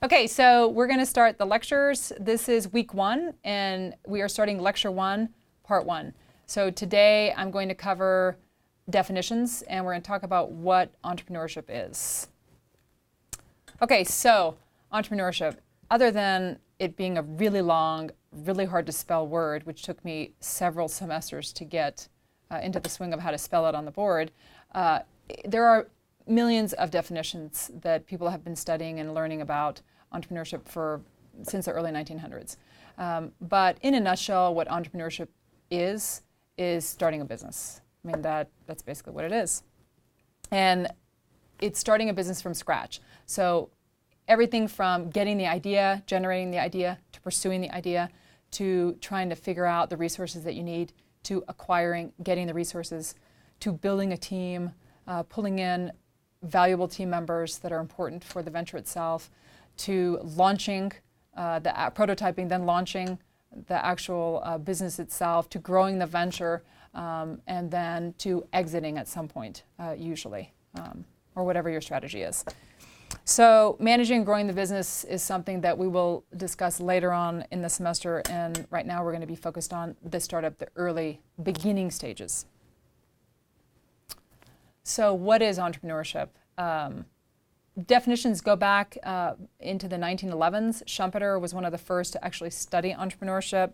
Okay, so we're going to start the lectures. This is week 1, and we are starting lecture 1, part 1. So today I'm going to cover definitions, and we're going to talk about what entrepreneurship is. Okay, so entrepreneurship, other than it being a really long, really hard to spell word, which took me several semesters to get into the swing of how to spell it on the board, there are millions of definitions that people have been studying and learning about entrepreneurship since the early 1900s. But in a nutshell, what entrepreneurship is starting a business. I mean, that's basically what it is. And it's starting a business from scratch. So everything from getting the idea, generating the idea, to pursuing the idea, to trying to figure out the resources that you need, to acquiring, getting the resources, to building a team, pulling in valuable team members that are important for the venture itself, to launching, prototyping, then launching the actual business itself, to growing the venture, and then to exiting at some point, usually, or whatever your strategy is. So managing and growing the business is something that we will discuss later on in the semester, and right now we're going to be focused on the startup, the early beginning stages. So what is entrepreneurship? Definitions go back into the 1911s. Schumpeter was one of the first to actually study entrepreneurship.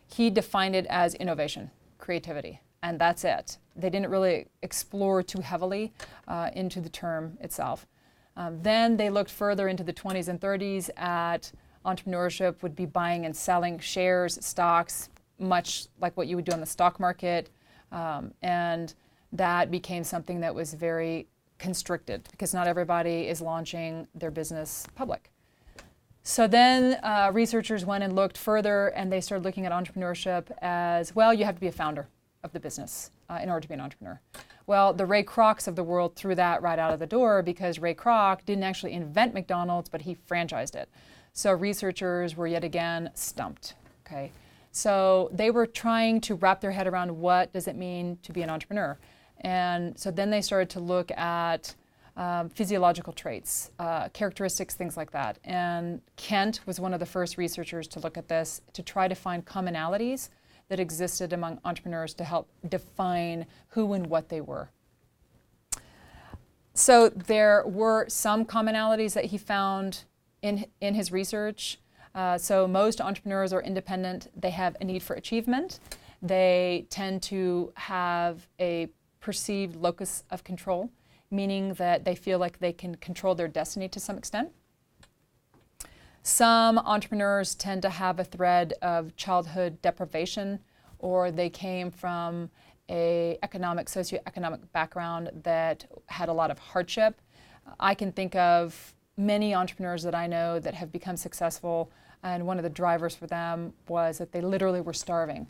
He defined it as innovation, creativity, and that's it. They didn't really explore too heavily into the term itself. Then they looked further into the 20s and 30s at entrepreneurship would be buying and selling shares, stocks, much like what you would do on the stock market, and that became something that was very constricted because not everybody is launching their business public. So then researchers went and looked further, and they started looking at entrepreneurship as, well, you have to be a founder of the business in order to be an entrepreneur. Well, the Ray Krocs of the world threw that right out of the door because Ray Kroc didn't actually invent McDonald's, but he franchised it. So researchers were yet again stumped. Okay, so they were trying to wrap their head around what does it mean to be an entrepreneur. And so then they started to look at physiological traits, characteristics, things like that. And Kent was one of the first researchers to look at this to try to find commonalities that existed among entrepreneurs to help define who and what they were. So there were some commonalities that he found in his research. So most entrepreneurs are independent. They have a need for achievement. They tend to have a perceived locus of control, meaning that they feel like they can control their destiny to some extent. Some entrepreneurs tend to have a thread of childhood deprivation, or they came from a socioeconomic background that had a lot of hardship. I can think of many entrepreneurs that I know that have become successful, and one of the drivers for them was that they literally were starving.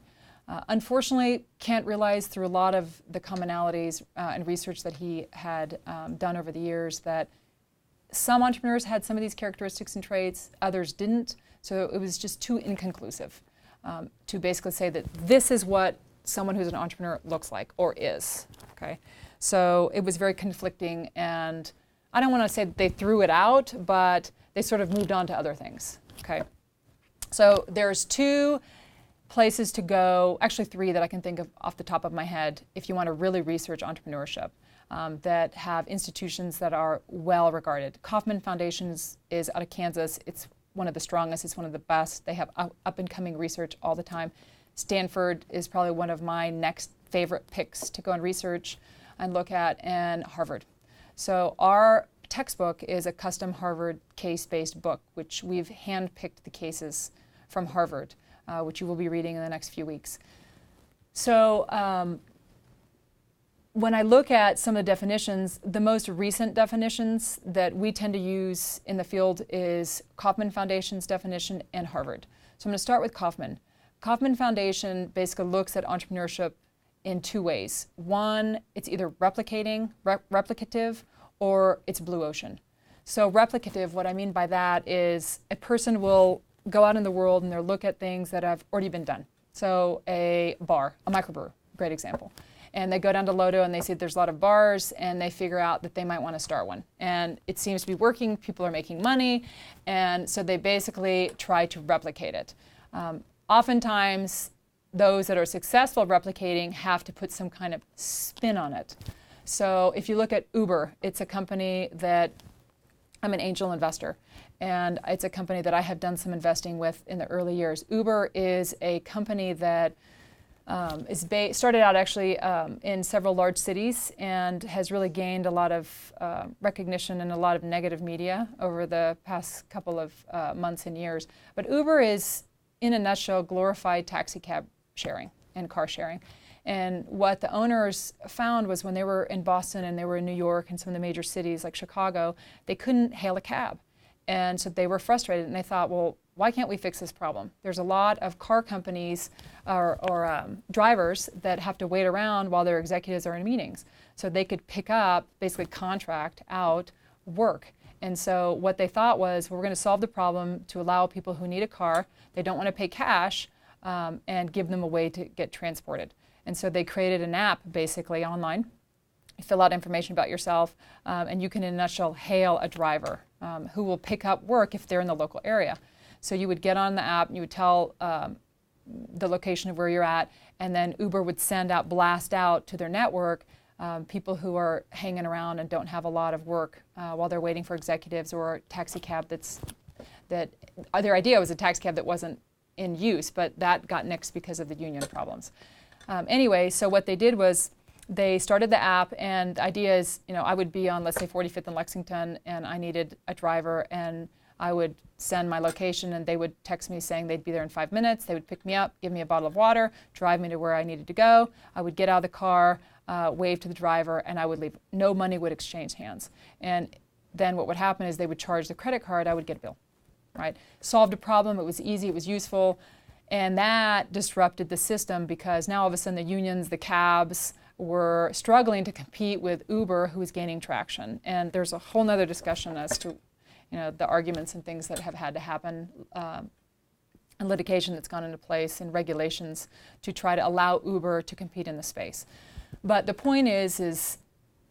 Unfortunately, Kent realized through a lot of the commonalities and research that he had done over the years that some entrepreneurs had some of these characteristics and traits, others didn't. So it was just too inconclusive to basically say that this is what someone who's an entrepreneur looks like or is. Okay, so it was very conflicting, and I don't want to say that they threw it out, but they sort of moved on to other things. Okay, so there's two places to go, actually 3 that I can think of off the top of my head if you want to really research entrepreneurship that have institutions that are well regarded. Kauffman Foundation is out of Kansas. It's one of the strongest, it's one of the best. They have up and coming research all the time. Stanford is probably one of my next favorite picks to go and research and look at, and Harvard. So our textbook is a custom Harvard case-based book, which we've handpicked the cases from Harvard, which you will be reading in the next few weeks. So when I look at some of the definitions, the most recent definitions that we tend to use in the field is Kauffman Foundation's definition and Harvard. So I'm going to start with Kauffman. Kauffman Foundation basically looks at entrepreneurship in 2 ways. One, it's either replicative, or it's blue ocean. So replicative, what I mean by that is a person will go out in the world and they'll look at things that have already been done. So a bar, a microbrewer, great example. And they go down to Lodo and they see there's a lot of bars, and they figure out that they might want to start one. And it seems to be working, people are making money, and so they basically try to replicate it. Oftentimes, those that are successful replicating have to put some kind of spin on it. So if you look at Uber, it's a company that I'm an angel investor, and it's a company that I have done some investing with in the early years. Uber is a company that started out actually in several large cities and has really gained a lot of recognition and a lot of negative media over the past couple of months and years. But Uber is, in a nutshell, glorified taxi cab sharing and car sharing. And what the owners found was when they were in Boston and they were in New York and some of the major cities like Chicago, they couldn't hail a cab. And so they were frustrated, and they thought, well, why can't we fix this problem? There's a lot of car companies or drivers that have to wait around while their executives are in meetings. So they could pick up, basically contract out work. And so what they thought was, well, we're going to solve the problem to allow people who need a car, they don't want to pay cash, and give them a way to get transported. And so they created an app basically online. You fill out information about yourself, and you can, in a nutshell, hail a driver who will pick up work if they're in the local area. So you would get on the app, and you would tell the location of where you're at, and then Uber would send out, blast out to their network people who are hanging around and don't have a lot of work while they're waiting for executives, or a taxi cab that their idea was a taxi cab that wasn't in use, but that got nixed because of the union problems. Anyway, so what they did was they started the app, and the idea is, I would be on, let's say, 45th and Lexington, and I needed a driver, and I would send my location, and they would text me saying they'd be there in 5 minutes. They would pick me up, give me a bottle of water, drive me to where I needed to go. I would get out of the car, wave to the driver, and I would leave. No money would exchange hands. And then what would happen is they would charge the credit card. I would get a bill, right? Solved a problem. It was easy. It was useful. And that disrupted the system, because now all of a sudden the unions, the cabs, were struggling to compete with Uber, who was gaining traction. And there's a whole nother discussion as to the arguments and things that have had to happen, and litigation that's gone into place, and regulations to try to allow Uber to compete in the space. But the point is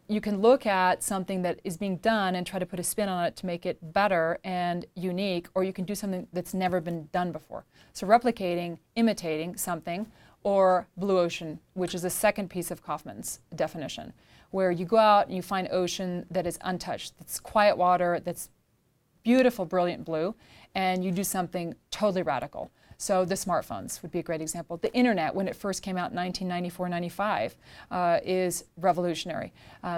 you can look at something that is being done and try to put a spin on it to make it better and unique, or you can do something that's never been done before. So replicating, imitating something, or blue ocean, which is the second piece of Kaufman's definition, where you go out and you find ocean that is untouched, that's quiet water, that's beautiful, brilliant blue, and you do something totally radical. So the smartphones would be a great example. The internet, when it first came out in 1994-95, is revolutionary.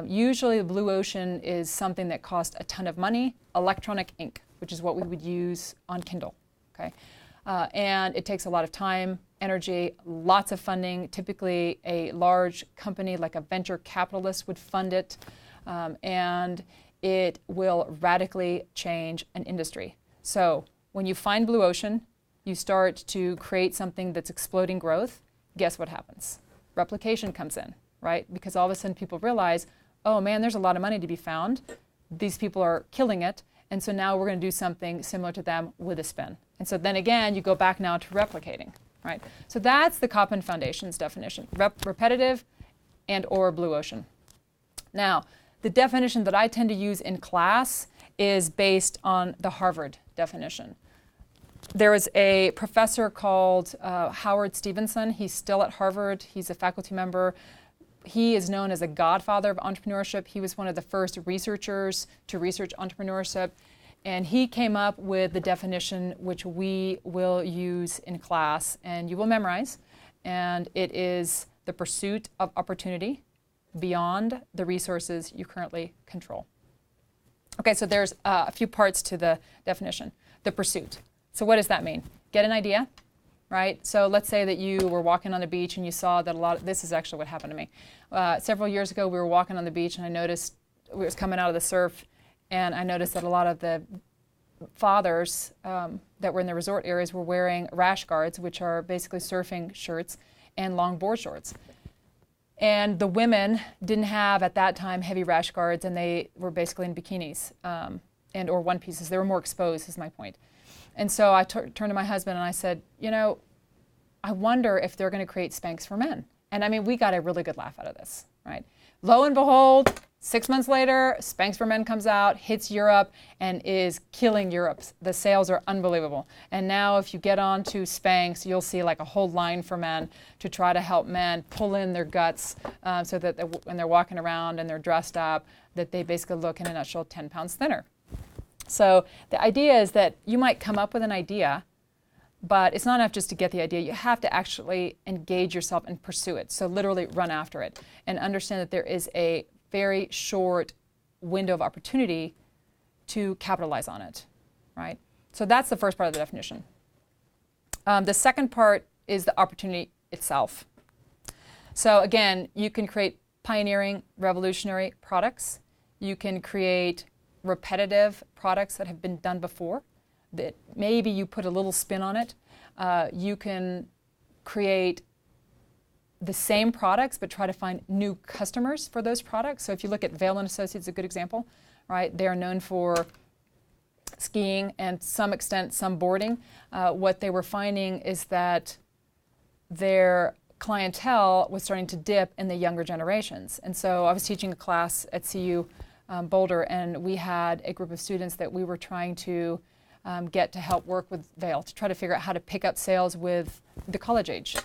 Usually the blue ocean is something that cost a ton of money, electronic ink, which is what we would use on Kindle. Okay? And it takes a lot of time, energy, lots of funding. Typically a large company like a venture capitalist would fund it, and it will radically change an industry. So when you find blue ocean, you start to create something that's exploding growth. Guess what happens? Replication comes in, right? Because all of a sudden people realize, oh man, there's a lot of money to be found. These people are killing it. And so now we're going to do something similar to them with a spin. And so then again, you go back now to replicating, right? So that's the Kauffman Foundation's definition, repetitive and or blue ocean. Now, the definition that I tend to use in class is based on the Harvard definition. There was a professor called Howard Stevenson. He's still at Harvard. He's a faculty member. He is known as a godfather of entrepreneurship. He was one of the first researchers to research entrepreneurship. And he came up with the definition which we will use in class and you will memorize. And it is the pursuit of opportunity beyond the resources you currently control. Okay, so there's a few parts to the definition. The pursuit. So what does that mean? Get an idea, right? So let's say that you were walking on the beach and you saw that this is actually what happened to me. Several years ago, we were walking on the beach and I noticed, we was coming out of the surf, and I noticed that a lot of the fathers that were in the resort areas were wearing rash guards, which are basically surfing shirts, and long board shorts. And the women didn't have, at that time, heavy rash guards, and they were basically in bikinis and or one pieces. They were more exposed, is my point. And so I turned to my husband and I said, I wonder if they're going to create Spanx for men. And I mean, we got a really good laugh out of this, right? Lo and behold, 6 months later, Spanx for Men comes out, hits Europe, and is killing Europe. The sales are unbelievable. And now if you get onto Spanx, you'll see like a whole line for men to try to help men pull in their guts so that when they're walking around and they're dressed up, that they basically look, in a nutshell, 10 pounds thinner. So the idea is that you might come up with an idea, but it's not enough just to get the idea. You have to actually engage yourself and pursue it. So literally run after it and understand that there is a very short window of opportunity to capitalize on it, right? So that's the first part of the definition. The second part is the opportunity itself. So again, you can create pioneering, revolutionary products. You can create repetitive products that have been done before, that maybe you put a little spin on it. You can create the same products but try to find new customers for those products. So if you look at Vail & Associates, a good example, right? They are known for skiing and to some extent some boarding. What they were finding is that their clientele was starting to dip in the younger generations. And so I was teaching a class at CU Boulder, and we had a group of students that we were trying to get to help work with Vail to try to figure out how to pick up sales with the college age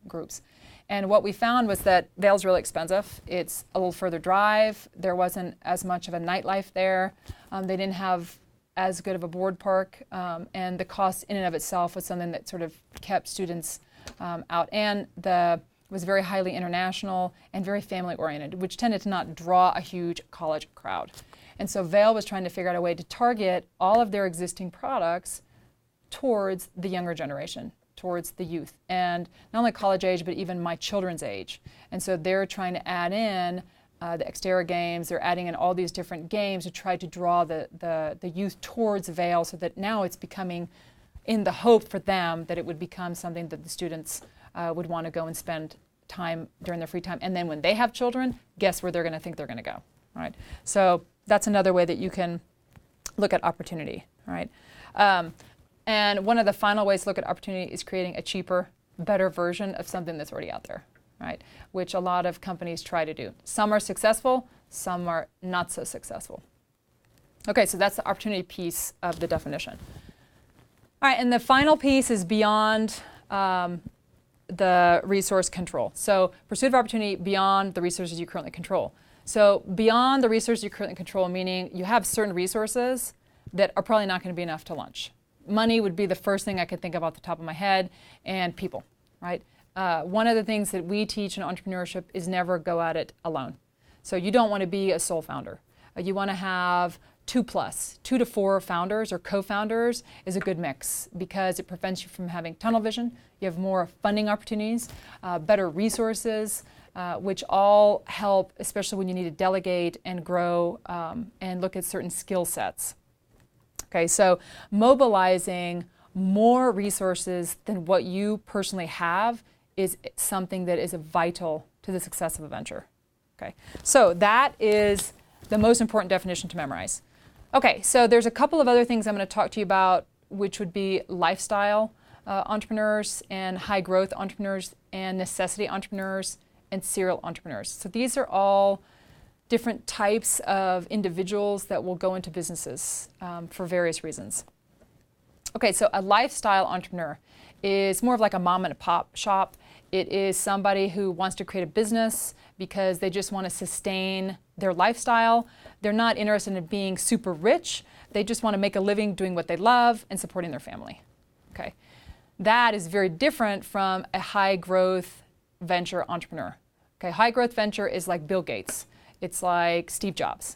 groups. And what we found was that Vail's really expensive. It's a little further drive. There wasn't as much of a nightlife there. They didn't have as good of a board park, and the cost in and of itself was something that sort of kept students out. And was very highly international and very family oriented, which tended to not draw a huge college crowd. And so Vail was trying to figure out a way to target all of their existing products towards the younger generation, towards the youth, and not only college age, but even my children's age. And so they're trying to add in the Xterra games, they're adding in all these different games to try to draw the youth towards Vail, so that now it's becoming, in the hope for them, that it would become something that the students would want to go and spend time during their free time. And then when they have children, guess where they're going to think they're going to go, right? So that's another way that you can look at opportunity, right? And one of the final ways to look at opportunity is creating a cheaper, better version of something that's already out there, right? Which a lot of companies try to do. Some are successful, some are not so successful. Okay, so that's the opportunity piece of the definition. All right, and the final piece is beyond the resource control. So pursuit of opportunity beyond the resources you currently control. So beyond the resources you currently control, meaning you have certain resources that are probably not going to be enough to launch. Money would be the first thing I could think of off the top of my head, and people, right? One of the things that we teach in entrepreneurship is never go at it alone. So you don't want to be a sole founder. You want to have 2 to 4 founders or co-founders is a good mix, because it prevents you from having tunnel vision. You have more funding opportunities, better resources, which all help, especially when you need to delegate and grow and look at certain skill sets. Okay, so mobilizing more resources than what you personally have is something that is vital to the success of a venture. Okay, so that is the most important definition to memorize. Okay, so there's a couple of other things I'm going to talk to you about, which would be lifestyle entrepreneurs and high growth entrepreneurs and necessity entrepreneurs and serial entrepreneurs. So these are all different types of individuals that will go into businesses for various reasons. Okay, so a lifestyle entrepreneur is more of like a mom and pop shop. It is somebody who wants to create a business because they just want to sustain their lifestyle. They're not interested in being super rich. They just want to make a living doing what they love and supporting their family. Okay, that is very different from a high growth venture entrepreneur. Okay, high growth venture is like Bill Gates. It's like Steve Jobs,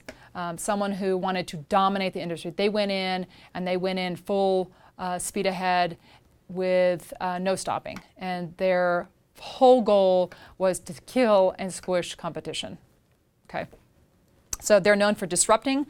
someone who wanted to dominate the industry. They went in full speed ahead with no stopping. And their whole goal was to kill and squish competition. Okay, so they're known for disrupting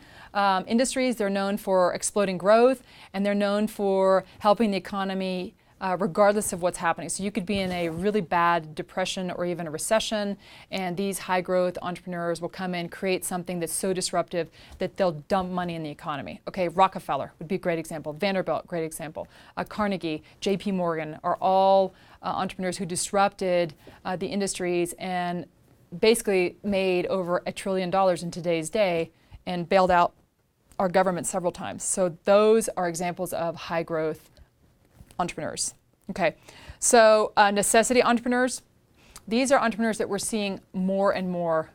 industries. They're known for exploding growth, and they're known for helping the economy regardless of what's happening. So you could be in a really bad depression or even a recession, and these high growth entrepreneurs will come in, create something that's so disruptive that they'll dump money in the economy. Okay, Rockefeller would be a great example. Vanderbilt, great example. Carnegie, JP Morgan are all entrepreneurs who disrupted the industries and basically made over $1 trillion in today's day and bailed out our government several times. So those are examples of high growth entrepreneurs. Okay, so necessity entrepreneurs, these are entrepreneurs that we're seeing more and more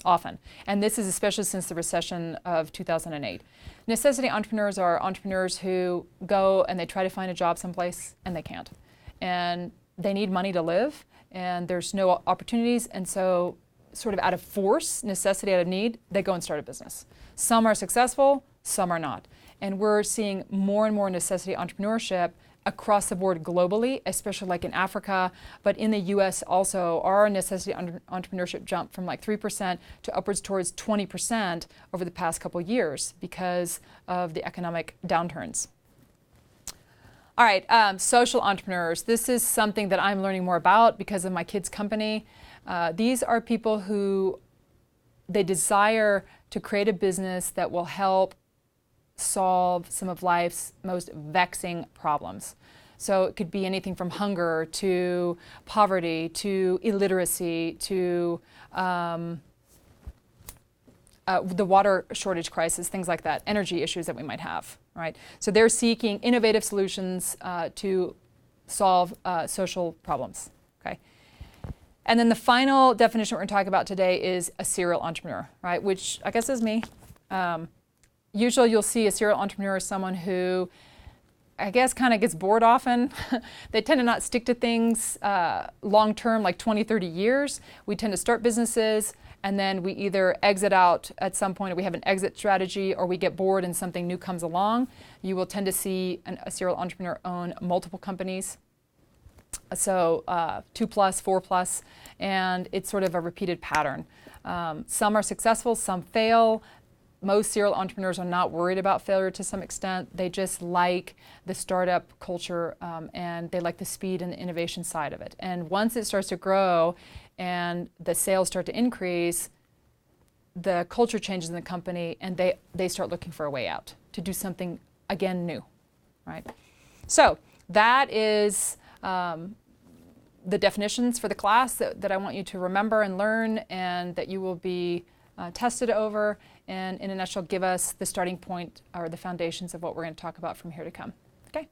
often. And this is especially since the recession of 2008. Necessity entrepreneurs are entrepreneurs who go and they try to find a job someplace and they can't. And they need money to live and there's no opportunities, and so sort of out of force, necessity out of need, they go and start a business. Some are successful, some are not. And we're seeing more and more necessity entrepreneurship across the board globally, especially like in Africa, but in the US also. Our necessity entrepreneurship jumped from like 3% to upwards towards 20% over the past couple of years because of the economic downturns. All right, social entrepreneurs. This is something that I'm learning more about because of my kids' company. These are people who they desire to create a business that will help solve some of life's most vexing problems. So it could be anything from hunger to poverty to illiteracy to the water shortage crisis, things like that, energy issues that we might have, right? So they're seeking innovative solutions to solve social problems, okay? And then the final definition we're going to talk about today is a serial entrepreneur, right? Which I guess is me. Usually you'll see a serial entrepreneur as someone who, I guess, kind of gets bored often. They tend to not stick to things long-term, like 20, 30 years. We tend to start businesses and then we either exit out at some point, or we have an exit strategy, or we get bored and something new comes along. You will tend to see a serial entrepreneur own multiple companies. So 2+, 4+, and it's sort of a repeated pattern. Some are successful, some fail. Most serial entrepreneurs are not worried about failure to some extent. They just like the startup culture and they like the speed and the innovation side of it. And once it starts to grow and the sales start to increase, the culture changes in the company and they start looking for a way out to do something, again, new, right? So that is the definitions for the class that I want you to remember and learn and that you will be tested over, and in a nutshell give us the starting point or the foundations of what we're going to talk about from here to come. Okay?